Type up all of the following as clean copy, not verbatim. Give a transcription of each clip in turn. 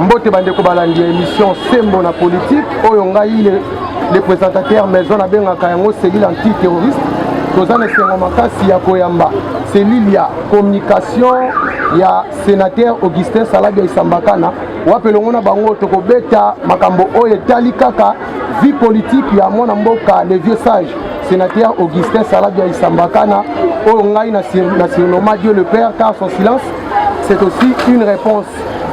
Mbote Bandeko Balandi émission Sembo na politique. Oyongai les présentateurs maison na benga kayango cellule anti-terroriste. Tozana sengo makasi ya koyamba. Cellule ya communication ya sénateur Augustin Salabia Isambakana. Wapelongo na bango tokobeta makambo oyo tali kaka vie politique ya mwana mboka le vieux sage. Sénateur Augustin Salabia Isambakana. Oyongai na surnommé Dieu le Père car son silence c'est aussi une réponse.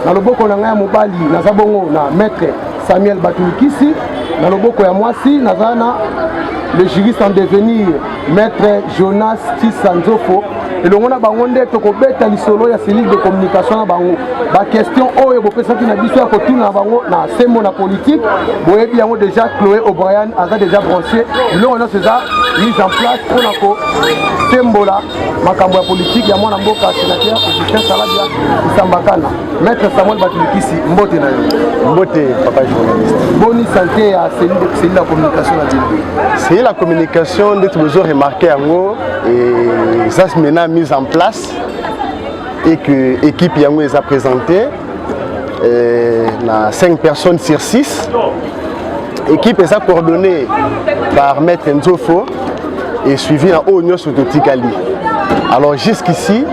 Dans le boko na mobali na zabongo na maître Samuel Batulikisi, dans le boko ya mwasi nazana le juriste en devenir maître Jonas Tisanzofo. Et le mona bango nde tokobeta lisolo ya cellule de communication na bango. Ba question oyo bopesa ki na biso ya kotuna na bango na sembo na politique. Boyebi yango déjà Chloé O'Brien a déjà branché. Le on a déjà mise en place pour nako sembola makambo ya politique ya mwana mboka sénateur Augustin Salabia Isambakana. Maître Samuel Batulikisi mbote na yo. Mbote papa journaliste. Bonne santé à cellule de communication na Djibouti. C'est la communication dont vous avez remarqué yango et ça se maintenant mise en place et que l'équipe yango les a présenté na 5 personnes sur 6. L'équipe est coordonnée par Maître Nzofo et suivi en haut sur Totikali. Alors jusqu'ici,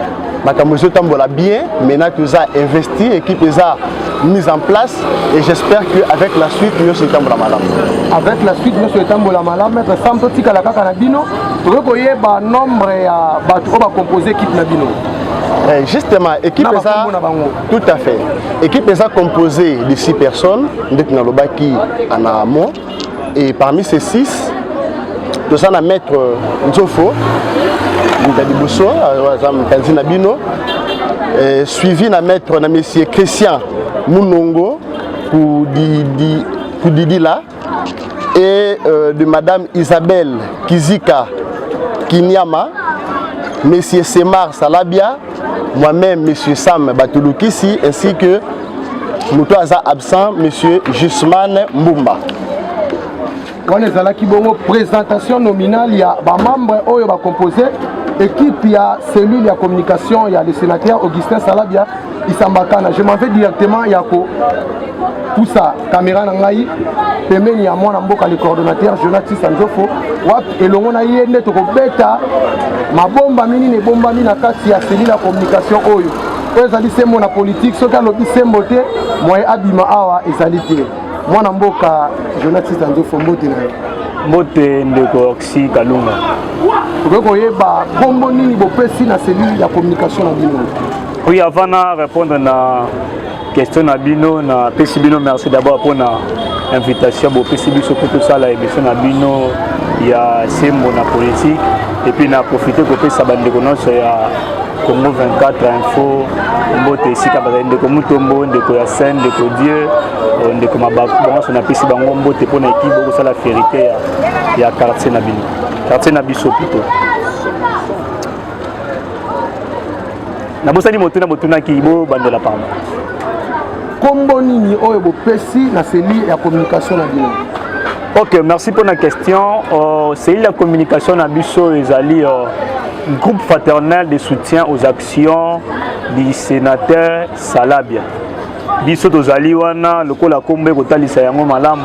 Makamozo Tambola bien, maintenant que ça investi, l'équipe est mise en place et j'espère qu'avec la suite, nous sommes Tambola Malam. Avec la suite, nous sommes Tambola Malam, Maître Sam Totikala Kanabino, vous voyez le nombre de composé l'équipe Nabino. Justement, l'équipe est tout à fait. L'équipe est composée de 6 personnes, qui en amont, et parmi ces 6, nous sommes Maître Nzofo, suivi de Maître Monsieur Christian Mounongo, Koudidila, et de Madame Isabelle Kizika Kinyama, Monsieur Semar Salabia, moi-même, M. Sam Batulukisi, ainsi que Moutouaza absent, M. Jusman Mbumba. Quand on a une présentation nominale, il y a des membres qui ont composé l'équipe, il y a cellule de communication, il y a le sénateur Augustin Salabia Isambakana. Je m'en vais directement, il y a tout ça, caméra nangai, il y a moi le coordonnateur Jonathan Sanzofo, et le monde a eu un bêta, ma bombe mini et bombe mini à 4 il y a cellule de communication. Ils ont dit c'est mon politique, ce qu'ils ont dit c'est moté, moi abima awa et salité. Moi namboka Jonathan Sanzofo moté na moté ndeko oxy kalunga. Vous yeba bombo nini bopesi na cellule de communication na bino. Oui, avant de répondre à la question na bino na pesi bino, merci d'abord pour l'invitation pour pesi biso pour tout ça la émission na bino il y a sembo na politique et puis na profiter pour pesa bande connaissance ya Congo 24 info mbote ici ka bazende ko mutombo ndeko ya scène ndeko Dieu ndeko mabako bon on a pesi bango mbote pour na équipe pour ça la vérité ya quartier na bino quartier na biso plutôt na bosani motuna motuna ki bo bandela pamba kombo nini oyo bopesi na cellule ya communication na bino. Ok, merci pour la question. C'est la communication na biso ezali groupe fraternel de soutien aux actions du sénateur Salabia. Biso tozali wana lokola kombe kotalisa yango malamu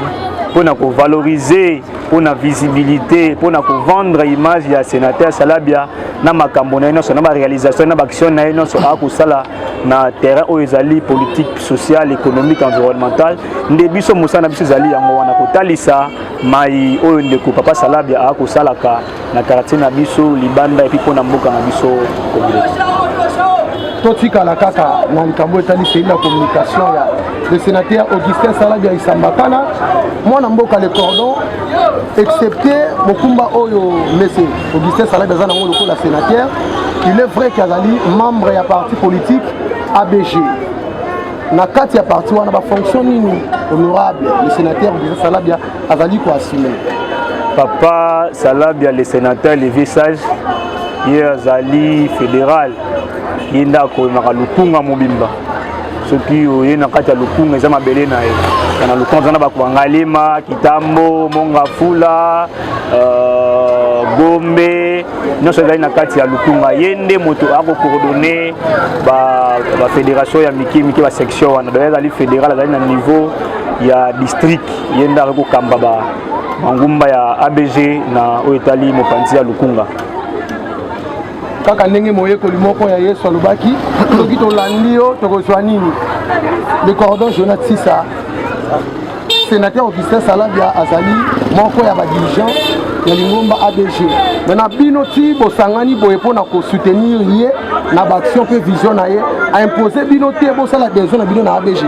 pour valoriser, pour la visibilité, pour vendre l'image du sénateur Salabia na makambo na ino na réalisation na action na ino so akusala na terrain oezali politique sociale économique environnementale ndebiso musana biso zali yango wana kotalisa mai oyo ndeko papa Salabia akusalaka na quartier na biso libanda et puis pona mboka na biso communauté. Totika la kaka na likambo etali c'est la communication ya le sénateur Augustin Salabia Isambakana mwana mboka le cordon excepté Mokumba oyo monsieur Augustin Salabia zana ngo lokola sénateur. Il est vrai qu'il y a membre ya parti politique ABG na kati ya parti wana ba fonction nini honorable le sénateur Augustin Salabia azali ko assumer. Papa Salabia le sénateur le visage il azali fédéral yenda ko na lukunga mobimba soki oyena kati ya lukunga eza mabele na ye kana lukunga zana ba ko ngalema kitambo monga fula Gombe nyonso ezali na kati ya Lukunga yende moto ako coordonner ba fédération ya miki ba section wana donc ezali fédéral ezali na niveau ya district yenda ko kamba ba mangumba ya ABG na oetali mopanzi ya Lukunga kaka ndenge moyekoli moko ya Yesu alobaki soki tolandi yo tokozwa nini. Le cordon Jonathan Sissa sénateur Augustin Salabia azali moko ya ba dirigeant ya lingomba ABG. Maintenant bino ti bosangani boye pona ko soutenir ye na ba action pe vision na ye a imposer bino te bo sala besoin na bino na ABG.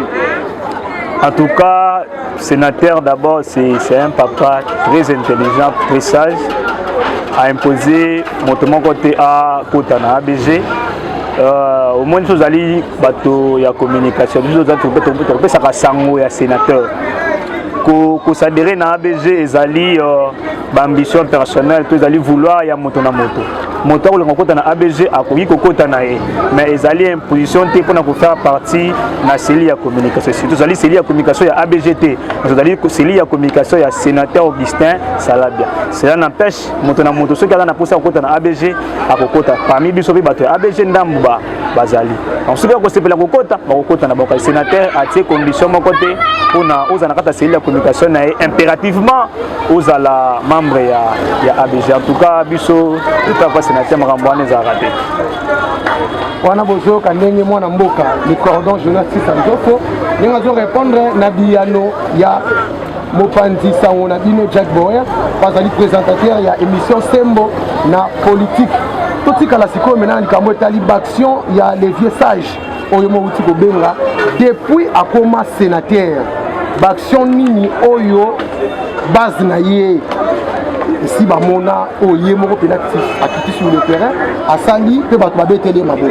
En tout cas, sénateur d'abord c'est un papa très intelligent, très sage, a imposé mon côté à côté na ABG. Au moins nous allons bateau ya communication, nous allons ça sango ya sénateur. Ko s'adhérer na ABG ezali ambition personnelle, tous allons vouloir ya moto na moto. Moto ko ngokota na ABG akoki kokota na ye, mais ezali imposition te pour na ko faire partie na cellule ya communication. Surtout ezali cellule ya communication ya ABGT, nous allons cellule ya communication ya sénateur Augustin Salabia. Cela n'empêche moto na moto soki na posa kokota na ABG akokota parmi biso bi bato ABG ndambu bazali. Donc soki ko sepela kokota bakokota na bakal sénateur a tie condition mon côté pour na ozana kata cellule ya communication na impérativement ozala membre ya ABG. En tout cas biso tout à fait sénateur Marambouane za raté. Wana bozo kanenge mwana mboka le cordon Jonathan Sissa Nzofo ninga zo répondre na biano ya mopanzi sango na bino Jack Boyer bazali présentateur ya émission Sembo na politique. Totika la siko maintenant likambo etali baction ya les vieux sages oyo mo uti ko benga depuis akoma sénateur. Baction nini oyo base na ye si bamona oye moko penalty akiti sur le terrain asali pe bato babetele mabo.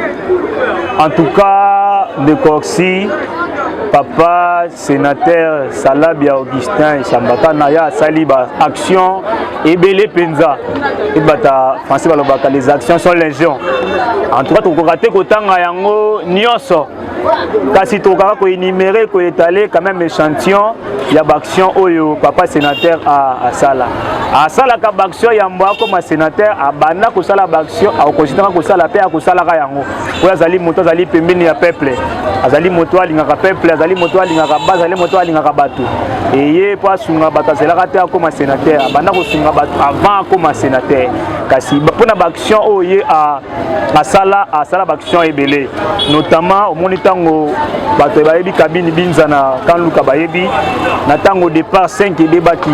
En tout cas de Coxy papa sénateur Salabia Augustin Sambata naya asali ba action ebele penza et bata français balobaka les actions sont légion. En tout cas to raté kotanga yango nyonso kasi to kaka ko énumérer ko étaler quand même échantillon ya action oyo papa sénateur a sala ka action ya mbo comme sénateur abanda ko sala action a considérer ko sala pe ko sala ka yango ko azali moto azali pembeni ya peuple azali moto alingaka peuple azali moto alingaka base azali moto alingaka bato et ye po asunga bato azalaka te comme sénateur abanda ko sunga bato avant comme sénateur kasi pona action oyo a sala action ebele notamment au monitango bato bayebi kabini binza na kanluka bayebi na tango départ 5 débaki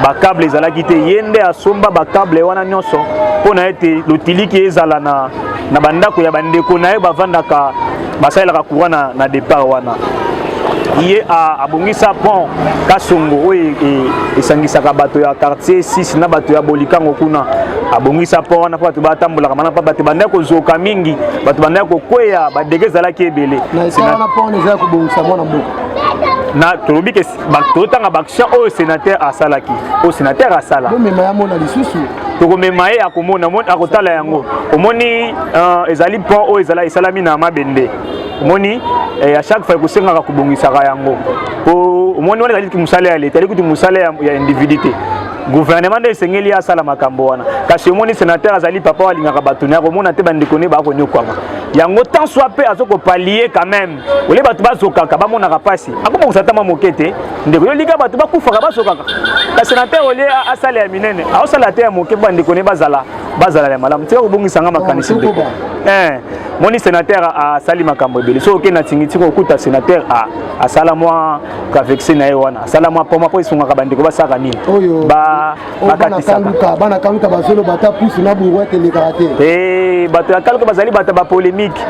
ba câble ezalaki te yende asomba ba câble wana nyonso pona ete lotiliki ezala na bandako ya bandeko na ye bavandaka basalelaka courant na départ wana iye abongisa pont kasongo oyo esangisaka bato ya quartier 6 na bato ya bolikango kuna abongisa pont wana po bato batambolaka mana pa bato bandako kozoka mingi bato bandako kokweya badege ezalaki ebele na wana pont ezala kobongisa mwana mboka na tolobi ke totanga baction oyo sénateur asalaki oyo sénateur asala bomema ya mona lisusu tokomema ye akomona akotala yango omoni ezali pont oyo esalami na mabende omoni à chaque fois ekosengaka kobongisaka yango po omoni wana ezali mosala ya leta elikuti mosala ya individuité gouvernement nde esengeli asala makambo wana kasi omoni sénateur azali papa alingaka bato na komona te bandeko ne bakonyokwama yango tant soit pe azokopallier quand même ole bato bazokaka bamonaka pasi akomokisa tama moke te ndeko yolika bato bakufaka bazokaka ka sénateur ole asala ya minene aosala te ya moke bandeko ne bazala ya malamu tika kobongisanga makanisi te moni sénateur asali makambo ebele so oke na tingiti kokuta sénateur asala mwa kavexé na ye wana asala mwa poma po esungaka bandeko basaka nini bana kaluka bazolo bata pusu na brouette elekaka te bato ya kaluka bazali bato ba polémique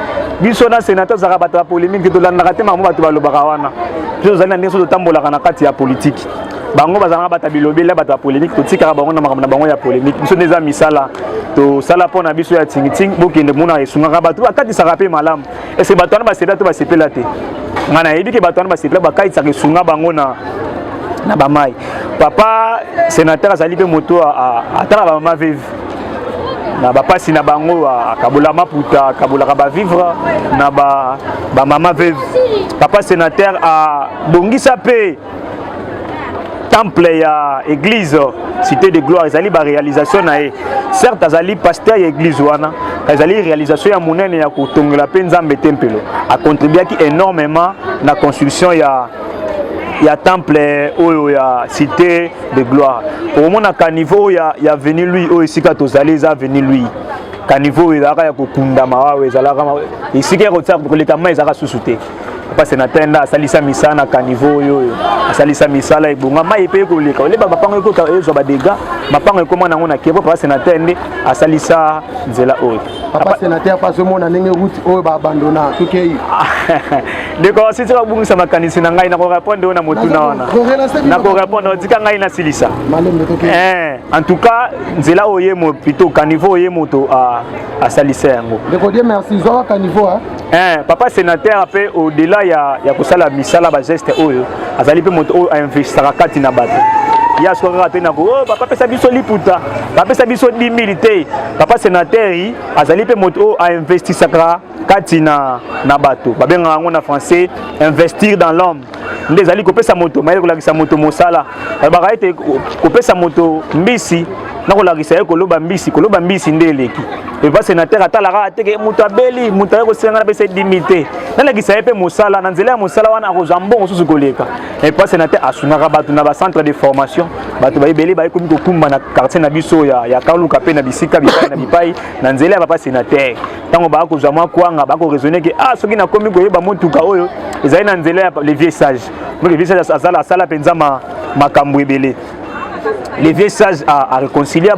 biso na sénateur zaka bato ba polémique tolandaka te mamo bato balobaka wana biso ozali na ndenge so totambolaka na kati ya politique bango bazalaka bato bilobela bato ba polémique totikaka bango na makambo na bango ya polémique biso nde eza misala tosala mpo na biso ya tingitingi bokende mona esungaka bato bakatisaka mpe malamu ese bato wana basepela to basepela te nga nayebi ke bato wana basepela bakatisaka esunga bango na bamai papa sénateur azali mpe moto atala bamama vive na bapasi na bango akabola maputa akabolaka bavivre na bamama vive papa sénateur abongisa mpe temple ya église cité de gloire ezali ba réalisation na ye certes azali pasteur ya église wana ezali réalisation ya monene ya kotongela pe nzambe tempelo a contribué énormément na construction ya temple oyo ya cité de gloire au mona ka niveau ya venu lui oyo sika tozali za venu lui ka niveau ezaka ya kokunda mawa ezalaka isika rotsa koleka mai ezaka susute papa sénateur nda asalisa misala ka niveau oyo asalisa misala ebonga mai pe koleka oleba bapango ekota ezo ba dégâts mapango ekoma nango na kebo papa sénateur ndi asalisa nzela oyo papa sénateur pas mona ndenge route oyo ba abandona tukei D'accord, si tu vas bungisa makanisi na ngai na ko répondre na motu na wana na ko répondre dika ngai na silisa en tout cas nzela oye mo plutôt ka niveau oye moto a salisa yango ndeko die merci zo ka niveau papa sénateur après au-delà ya kosala misala ba geste oyo azali pe moto oyo a investira kati na bato ya so raté na ko papa pesa biso liputa papa pesa biso 10 000 te papa sénateur azali pe moto oyo a investi sakra kati na bato babenga ngo na français investir dans l'homme ndezali kopesa moto maye kolakisa moto mosala ba ete kopesa moto mbisi na kolakisa ye koloba mbisi ndeleki et pas sénateur atalaka ateke moto abeli moto aye kosenga na pesa 10 000 te na lakisa ye pe mosala na nzela ya mosala wana akozambongo susu koleka et pas sénateur asunaka bato na ba centre de formation bato bayebeli baye komi kokumba na quartier na biso ya kaluka pe na bisika bipai na bipai na nzela ya papa sénateur tango ba ko zama kwanga ba ko raisonner que soki na komi koyeba motuka oyo ezali na nzela ya les vieux sages donc les vieux sages azala sala penza makambo ebele les vieux sages a réconcilier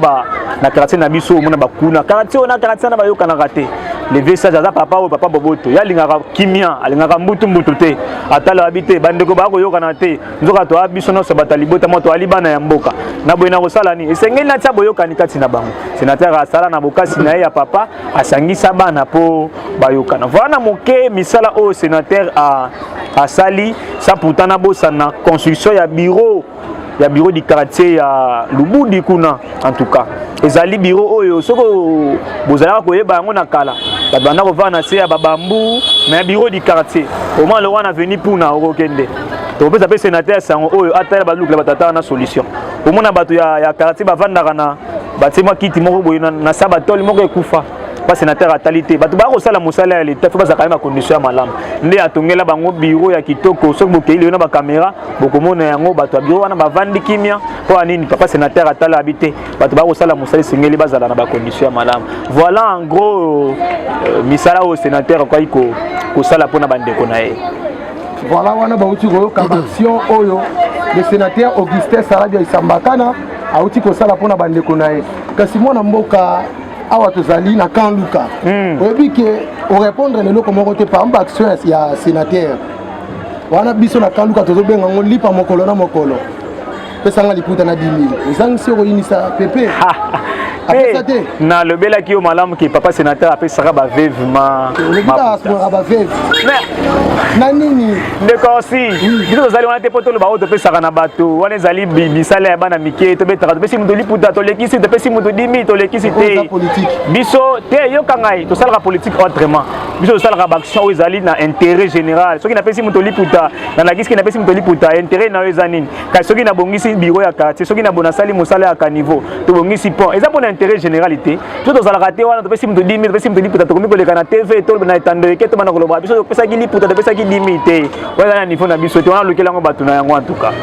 na quartier na biso mona bakuna quartier na ba yoka na raté les vieux sages aza papa o papa boboto ya lingaka kimia alingaka mbutu te atala habité bandeko ba ko yoka na te nzoka to abiso no sabata libota moto alibana ya mboka na boyena ko sala ni esengeli na tia boyoka ni kati na bango sénateur asala na bokasi na ya papa asangisa bana po bayoka na voilà moke misala o sénateur a sali ça pourtant na bossa na construction ya bureau du quartier ya Lubudi kuna en tout cas ezali bureau oyo soko bozala ko yeba ngo na kala babana ko vana se ya babambu mais bureau du quartier au moins le wana venu puna okende to pesa pe sénateur sango oyo atala balukla batata na solution au moins na bato ya quartier bavandaka na batima kiti moko boyo na sabatoli moko ekufa pas sénateur atalité bato ba ko sala mosala ya l'état faut bazaka ma condition ya malamu nde atongela bango bureau ya kitoko soki bokeili na ba caméra bokomona yango bato ya bureau wana bavandi kimia po anini papa sénateur atala habité bato ba ko sala mosala sengeli bazala na ba condition ya malamu voilà en gros misala au sénateur kwa iko ko sala pona bandeko na ye voilà wana ba uti ko action oyo le sénateur Augustin Salabia Isambakana a uti ko sala pona bandeko na ye kasi mwana mboka awa tozali na kan luka oyebi ke o répondre lelo comme côté par exemple action ya sénateur wana biso na kan luka tozobenga ngo lipa mokolo na mokolo pesanga liputa na 10 000 ezangi sio inisa pepe na le bela ki o malamu ki papa sénateur apé saka ba veuve ma ba veuve na nini d'accord si biso zali wana te poto lo ba auto pe saka na bato wana zali bisala ya bana mike to betaka to pesi muto liputa to lekisi to pesi muto 10 000 to lekisi te biso te yo kangai to sala politique autrement biso sala ba action zali na intérêt général soki na pesi muto liputa na lakisi ki na pesi muto liputa intérêt na yo zanini ka soki na bongisi bureau ya quartier soki na bona sali mosala ya caniveau to bongisi pont eza pona intérêt généralité tout aux raté wana to pesi muto 10 000 pesi muto liputa to komi ko leka na TV to na etando ke to bana ko loba biso pesa ki liputa to pesa ki 10 000 te wala na niveau na biso te wana lokela ngo bato na yango en tout cas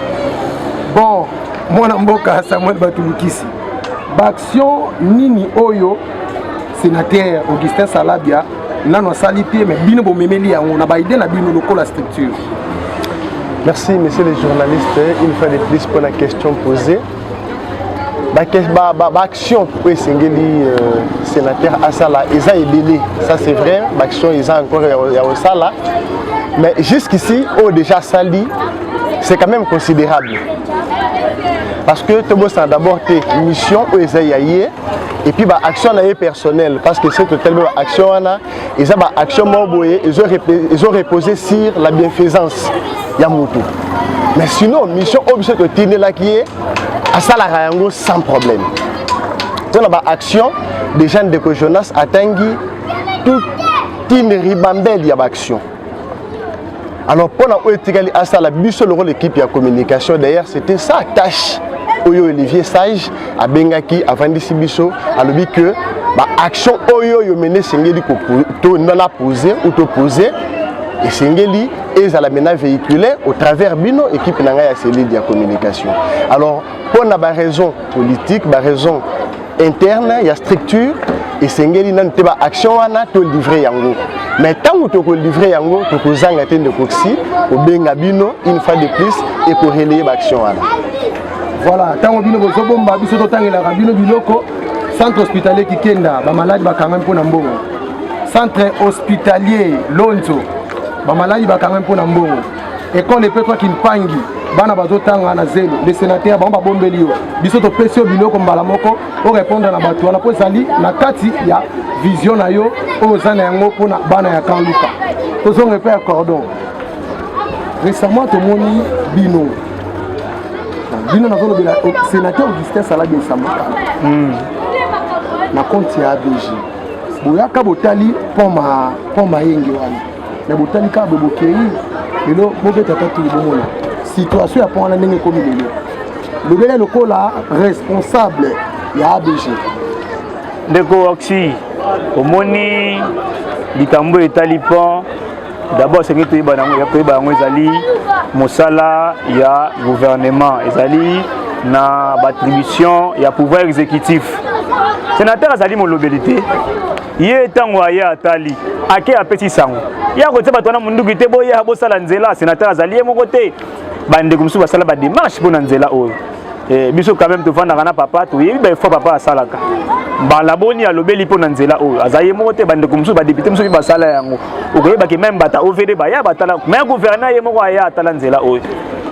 bon mwana mboka Samuel Batulukisi ba action nini oyo sénateur Augustin Salabia nano sali te mais bino bo memeli yango na ba idée na bino lokola structure. Merci messieurs les journalistes une fois de plus pour la question posée. Action pour Sengeli sénateur Asala Eza Ebele, ça c'est vrai, l'action Eza encore au Sala, mais jusqu'ici, déjà Sali, c'est quand même considérable. Parce que tout le monde a d'abord une mission où Eza Yaye, et puis action personnelle, parce que c'est totalement action, ils ont action morboye, ils ont reposé sur la bienfaisance Yamutu. Mais sinon, mission objet de tenir là qui est à Salarayango sans problème. Donc la action des jeunes de Jonas a tangi toute une ribambelle d'action. Alors pendant Oetikali Asala biso le rôle l'équipe de communication d'ailleurs c'était sa tâche. Oyo Olivier Sage a bengaki avant d'ici biso a lobi que ba action oyo yo mené sengeli ko to na poser ou to poser et sengeli et à la mena véhiculée au travers bino équipe nanga ya cellule de communication. Alors pour na ba raison politique, ba raison interne, il y a structure et sengeli nan te ba action wana to livrer yango. Mais tant que tu livrer yango to ko zanga te de koksi au benga bino une fois de plus et pour relayer ba action wana. Voilà, tant que bino bozo bomba biso to tangela bino biloko centre hospitalier Kikenda ba malade ba quand même pour mbongo. Centre hospitalier Lonzo ba malade ba quand même pour mbongo. École Petro Kimpangi bana bazo tanga na zelo les sénateurs ba bombeli yo biso to pesio biloko mbala moko o répondre na bato na po zali na kati ya vision na yo o zana yango pona bana ya Kanluka to zonge pe cordon récemment to moni bino na zone de la sénateur Augustin Salabi Samaka na compte ya ABG boyaka botali poma yenge wana na botali ka bobokei lelo bobeta tatu bomona situation ya pona ndenge komi lelo lobele lokola responsable ya ABG ndeko oxy omoni likambo etali pont d'abord c'est que tu es ezali mosala ya gouvernement ezali na attribution ya pouvoir exécutif sénateur azali molobelité ye tango aya atali ake apesi sango ya ko teba tona munduki te boya bosala nzela sénateur azali ye moko te bande kumsu basala ba démarche pour nzela oyo biso quand même tovanda kana papa to yebi ba fois papa asalaka bala boni alobeli po nzela oyo azaye moko te bande kumsu ba député musu basala yango okoyeba ke même bata ovd ba ya batala mais gouverneur ye moko aya atala nzela oyo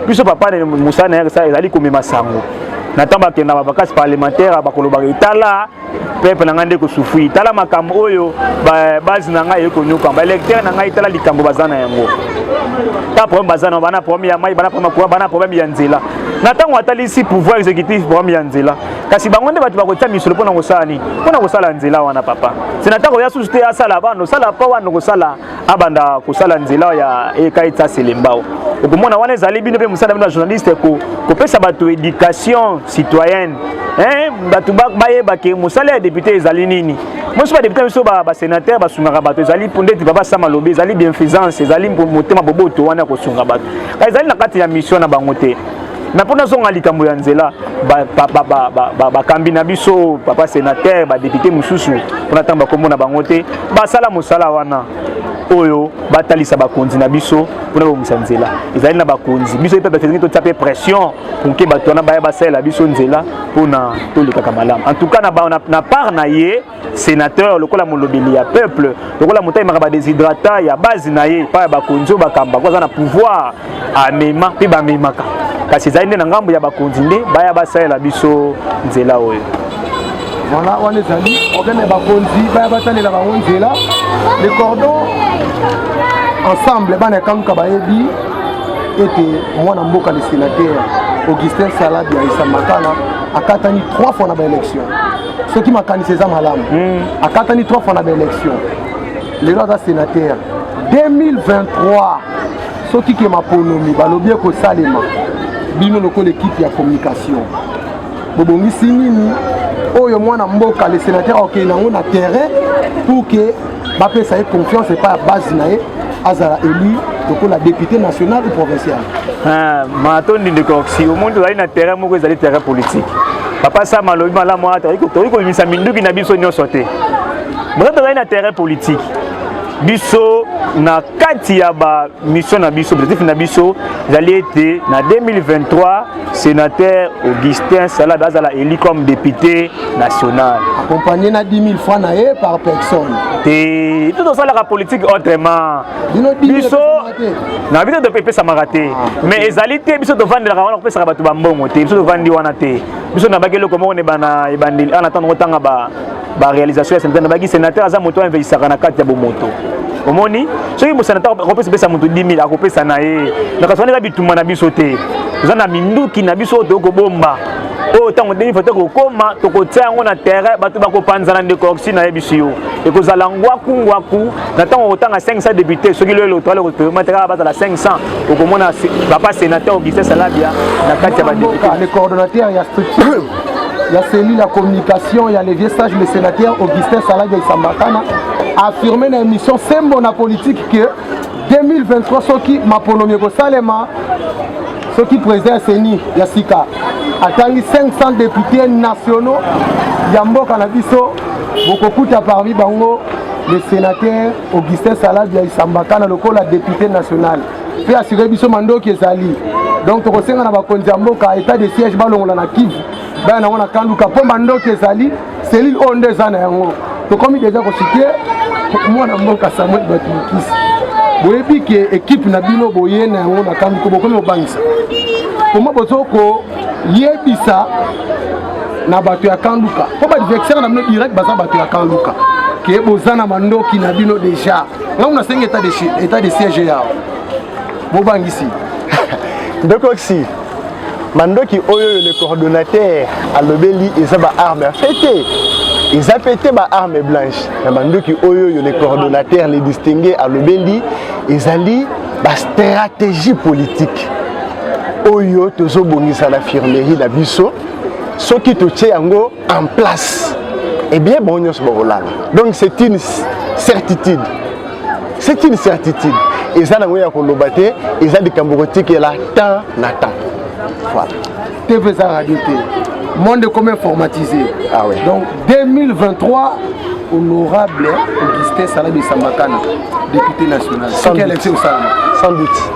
biso papa ne musana ya sa ezali komema sango natamba ke na ba vacances parlementaires ba koloba itala peuple na ngande ko souffrir itala makambo oyo ba base na ngai ko nyoka ba électeur na ngai itala likambo bazana yango ta problème bazana bana problème ya mai bana problème ko bana problème ya nzela natango atali si pouvoir exécutif problème ya nzela kasi bango nde batu bakotia misolo pona kosala nzela wana papa sénateur ya susute asala bano sala pa wana kosala abanda kosala nzela ya ekaita selembao okomona wana ezali bino pe musala bino journaliste ko pesa bato éducation citoyenne batu bayeba ke musala ya député ezali nini mosu ba député biso ba sénateur basungaka bato ezali pondeti papa sama lobi ezali bienfaisance ezali motema boboto wana kosunga bato ezali na kati ya mission na bango te mais pour nous on likambo ya nzela ba kambi na biso papa sénateur ba député mususu pona tamba komona bango te basala musala wana oyo batalisa bakonzi na biso pona bomisa nzela ezali na bakonzi biso pe bafezingi to taper pression pour que bato na baya basala biso nzela pona to likaka malamu en tout cas na part na ye sénateur lokola molobeli ya peuple lokola motai maka ba déshydrata ya base na ye pa bakonzi bakamba kwa na pouvoir amema pe ba memaka kasi ezali nde na ngambo ya bakonzi nde baya basalela biso nzela oyo voilà wana ezali problème ya bakonzi baya batalela bango nzela le cordon ensemble bana ya Kanluka bayebi ete mwana mboka le sénateur Augustin Salabi ya Isamakala akatani 3 fois na baélection soki makanisi eza malamu akatani 3 fois na baélection lelo aza sénateur 2023 soki ke maponomi balobi ekosalema bino lokola l'équipe ya communication bobongisi nini oyo mwana mboka le sénateur okei nango na terrain pour que bapesa ye confiance epa ya base na ye azala élu lokola député national ou provincial matondi ndeko si omonde ozali na terrain moko ezali terrain politique papa sama alobi malamu ata toyei kobimisa minduki na biso nyonso te moto tozali na terrain politique biso na kati ya ba mission na biso objectif na biso ezali ete na 2023 sénateur Augustin Salabi azala élu comme député national accompagné na 10 000 francs na ye par personne te tout ça la politique autrement biso na biso de pepesa marate mais ezali te biso de vendre la wana pepesa bato ba mbongo te biso de vendre wana te biso na bakelo komo ne bana ebandeli en attendant tanga ba réalisation ya sénateur na baki sénateur aza moto investissaka na kati ya bomoto omoni soki mo sénateur kopesa pesa moto 10 000 akopesa na ye na kasone ka bituma na biso te za na minduki na biso to ko bomba autant on dit faut que koma to ko tsango na terrain ba to ba ko panzana de corsi na ebisiyo et ko zala ngwaku na tant autant à 500 députés ce qui le toile ko mettra ba la 500 ko komona papa sénateur Augustin Salabia na kati ba député les coordonnateurs il y a structure il y a celui la communication il y a les vieux sages le sénateur Augustin Salabia Isambakana a affirmé dans l'émission Sembo na politique que 2023 ce qui maponomie ko salema ce qui présente Seni Yassika attangi 500 députés nationaux Yamboka na biso bokokuta parmi bango le sénateur Augustin Salabia Isambakana lokola député national fait assurer biso mandoki ezali donc tokosenga na bakonzi ya mboka état de siège balongola na Kivu bana na kanduka po mandoki ezali cellule onde za na yango tokomi déjà koshike mwana mboka Samuel Batumikisi boyebi ke équipe na bino boye na yango na kanduka bokomi obangisa comment bozoko yebisa na bato ya kanduka po ba adversaire na bino direct baza bato ya kanduka ke bozana mandoki na bino déjà nga na senga état de siège yao bobangisi donc aussi mandoki oyo le coordonnateur à l'obéli et ça ba arme fêté ils a pété ba arme blanche na mandoki oyo le coordonnateur les distingué à l'obéli ils ali ba stratégie politique oyo tozo bongisa la firmerie la biso ce qui te tient yango en place et bien bon nyos bokolala donc c'est une certitude et ça nango ya kolobate ils a des camboroti qui est là temps na temps voilà TV za radio monde commun informatisé ah ouais donc 2023 honorable Augustin Salabia Isambakana député national sans doute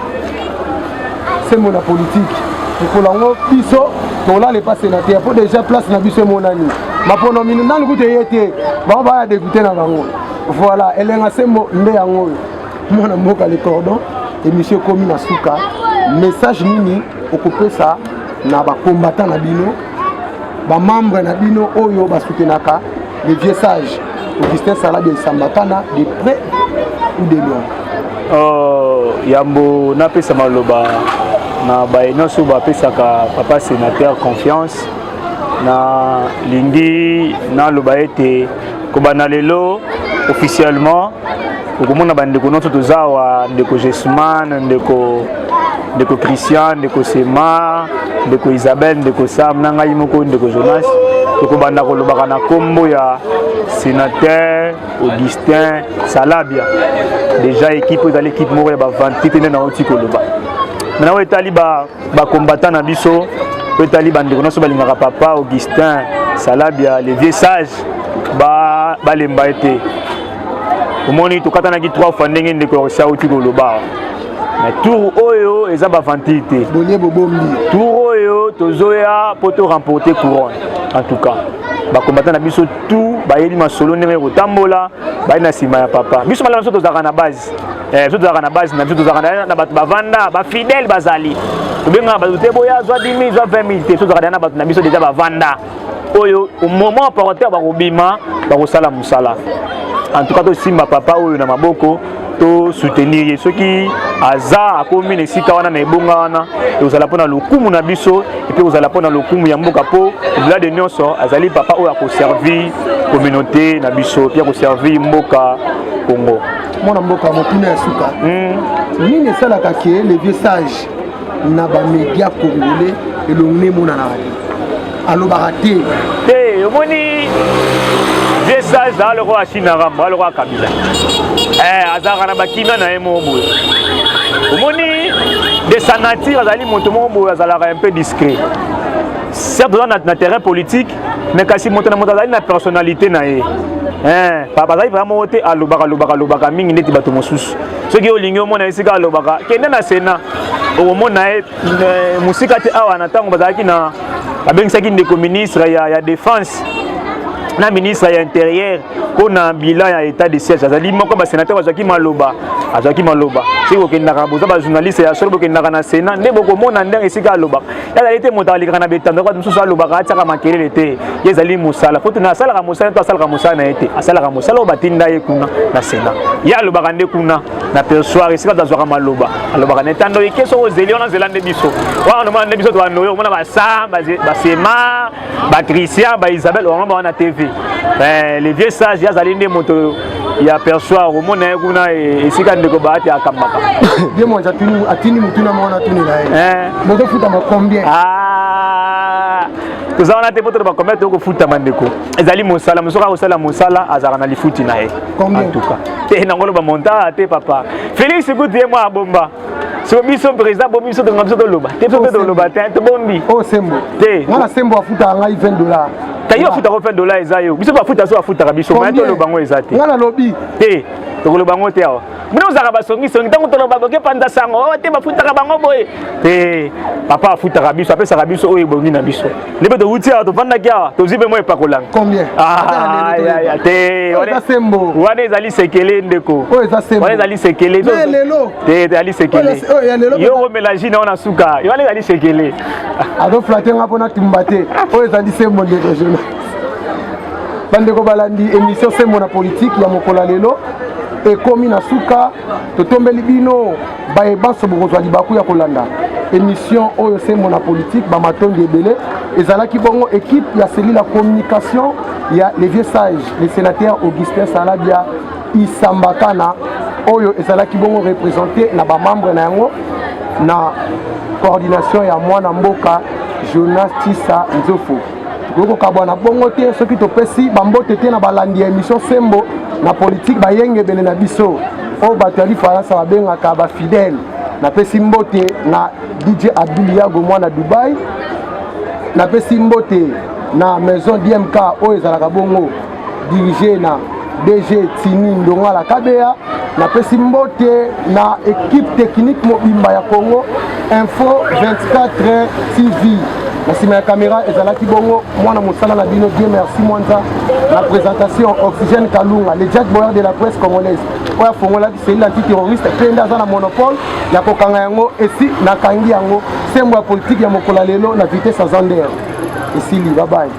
c'est mon politique pour l'ango biso tola le pas sénateur pour déjà place na biso monani mapono minana ngute yete ba ba député na bango voilà elenga sembo nde yango mona mboka le cordon et monsieur komi na suka message nini occupé ça na ba combattant na bino ba membre na bino oyo ba soutenaka les vieux sages Augustin Salabia Isambakana de près ou de loin yambo na pesa maloba na ba nyonso ba pesaka papa sénateur confiance na lingi na loba ete ko bana lelo officiellement okomona bandeko nyonso tozawa ndeko Jesman ndeko Christian ndeko Sema ndeko Isabelle ndeko Sam na ngai moko ndeko Jonas tokobanda kolobaka na kombo ya sénateur Augustin Salabia déjà équipe ezali équipe moko ya bavantite nde na oti koloba maintenant etali ba combattant na biso etali bandeko nyonso balingaka papa Augustin Salabia les vieux sages balemba ete omoni tokatanaki 3 fois ndenge ndeko ya oti koloba mais tour oyo eza bavantite tour oyo tozoya po to remporter couronne en tout cas bakombata na biso tout bayeli masolo ndenge kotambola bayi na nsima ya papa biso malamu biso tozalaka na base biso tozalaka na base na biso tozalaka na bato bavanda bafidèle bazali tobengaka bato te boya zwa 10 000 zwa 20 000 te so tozalaka na bato na biso deja bavanda oyo au moment opérateur bakobima bakosala mosala en tout cas tosimba papa oyo na maboko to soutenir ye soki aza akomi na esika wana na ebonga wana tozala mpona lokumu na biso epe kozala mpona lokumu ya mboka mpo obila de nyonso azali papa oyo akoservir communauté na biso mpe akoservir mboka Congo mwana mboka mokuna ya suka nini esalaka ke les vieux sages na bamédia congolais elongi emonanaka te alobaka te omoni vieux sage za aloko ashina rambo aloko akabila azalaka na bakina na ye moko boye omoni de sa nature azali moto moko boye azalaka un peu discret certes oza na terrain politique mais kasi moto na moto azali na personnalité na ye papa azali vraiment te alobaka mingi ndeti bato mosusu soki olingi omona esika alobaka kende na sena okomona ye mosika te awa na ntango bazalaki na babengisaki ndeko ministre ya défense na ministre ya intérieur pour un bilan à état de siège. Azali moko ba sénateur Azaki Maloba. Si vous avez un journaliste et un sénat, ne boko mona ndenge esika loba. Ya été motali kana betanda kwa msusu aloba ka tsaka makelele te. Yezali musala. Faut na sala ka musala to sala ka musala na été. Asala ka musala obatinda ye kuna na sénat. Ya loba kande kuna na persoir esika tazwa maloba. Aloba kana tando ikeso ozeli ona zelande biso. Wa no mande biso to anoyo mona ba sa ba sema ba Christian ba Isabelle on va na TV. Les vieux sages yazali nde moto ya persoir au monde kuna esika ndeko bahati akamaka. Bien moi atini mutuna mona tuni na yeye. Moto futa ma combien? Tout ça on a été pour te commettre au futa mandeko. Ezali mosala musoka osala mosala azara na lifuti na ye. Combien? En tout cas. Te na ngolo ba monta te papa. Félix écoute moi bomba. So biso président bo biso de ngabso de loba. Te pe de loba te bombi. Oh sembo. Te. Ngala sembo afuta ngai $20. Tayo afuta ko $20 ezayo. Biso ba futa so afuta biso. Mais to loba ngo ezate. Ngala lobi. Te. To loba ngo te awa. Muna uzaka basongi songi tango to loba ke panda sango. O te ba futa ka bango boy. Te. Papa afuta biso apesa biso oyo bongi na biso. Lebe to utia to panda kia to zibe mo epakolanga. Combien? Ya te. Wana sembo. Wana ezali sekele ndeko. Oh eza sembo. Wana ezali sekele. Lelo. Te ezali sekele. Yo mélange na ona suka. Yo ezali sekele. Ado flatter nga pona timbate. Oh ezali sembo ndeko jeune. Bandeko balandi émission sembo na politique ya mokola lelo. Ekomi na suka totombeli bino bayebanso bokozwa libaku ya kolanda émission oyo sembo na politique bamatondi ebele ezalaki bongo équipe ya cellule la communication ya les vieux sages le sénateur Augustin Salabia Isambakana oyo ezalaki bongo représenté na bamembre na yango na coordination ya mwana mboka Jonas Tissa Nzofo Goko kabwana bongo te soki topesi bambote te na balandi ya émission sembo na politique bayenge bele na biso o batali faransa babengaka ba fidèle na pesi mbote na DJ Abiliago mwana Dubai na pesi mbote na maison DMK o ezalaka bongo dirigé na DG Tini Ndongala Kabea na pesi mbote na équipe technique mobimba ya Congo Info 24 TV na sima ya caméra ezalaki bongo mwana mosala na bino Dieu merci Mwanza la présentation Oxygène Kalunga le Jack Boyer de la presse congolaise oya fongolaki c'est l'antiterroriste penda za na monopole ya kokanga yango esi na kangi yango sembo ya politique ya mokola lelo na vitesse à Zander esili bye bye.